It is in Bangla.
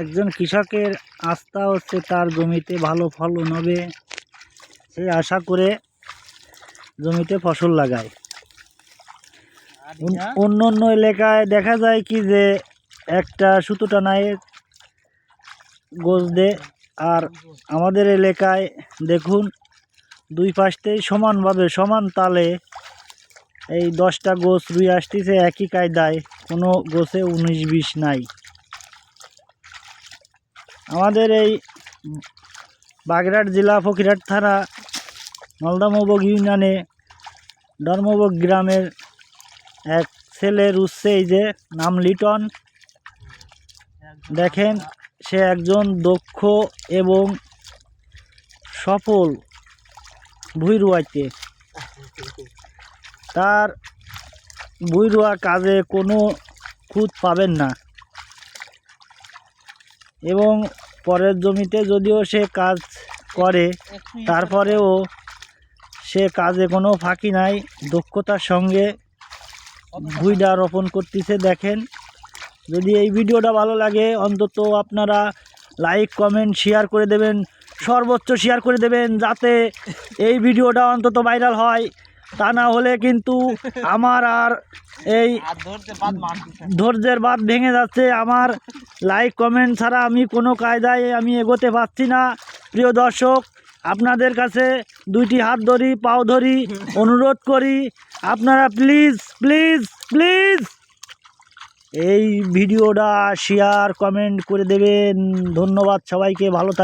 একজন কৃষকের আস্থা হচ্ছে তার জমিতে ভালো ফলন হবে, সেই আশা করে জমিতে ফসল লাগায়। অন্য অন্য এলাকায় দেখা যায় কি যে একটা সুতো টানায় গোছ দে, আর আমাদের এলাকায় দেখুন দুই পাশতেই সমানভাবে সমান তালে এই 10টা গোছ রুই আসতেছে একই কায়দায়, কোনো গোছে 19-20 নাই। আমাদের এই বাগেরহাট জেলা ফকিরহাট থানা নলদামবক ইউনিয়নে ধর্মবক গ্রামের এক ছেলে রুচ্ছে, এই যে নাম লিটন। দেখেন সে একজন দক্ষ এবং সফল ভুঁই রোয়াইতে। তার ভুঁই রোয়া কাজে কোনো খুঁত পাবেন না, এবং পরের জমিতে যদিও সে কাজ করে তারপরেও সে কাজে কোনো ফাঁকি নাই, দক্ষতার সঙ্গে ভুঁইটা রোপণ করতেছে। দেখেন, যদি এই ভিডিওটা ভালো লাগে অন্তত আপনারা লাইক কমেন্ট শেয়ার করে দেবেন, সর্বোচ্চ শেয়ার করে দেবেন, যাতে এই ভিডিওটা অন্তত ভাইরাল হয়। তা না হলে কিন্তু আমার আর এই ধৈর্যের বাঁধ ভেঙে যাচ্ছে। আমার লাইক কমেন্ট ছাড়া আমি কোনো কায়দায় আমি এগোতে পারছি না। প্রিয় দর্শক, আপনাদের কাছে দুইটি হাত ধরি, পাও ধরি, অনুরোধ করি, আপনারা প্লিজ প্লিজ প্লিজ এই ভিডিওটা শেয়ার কমেন্ট করে দেবেন। ধন্যবাদ সবাইকে, ভালো থাকবেন।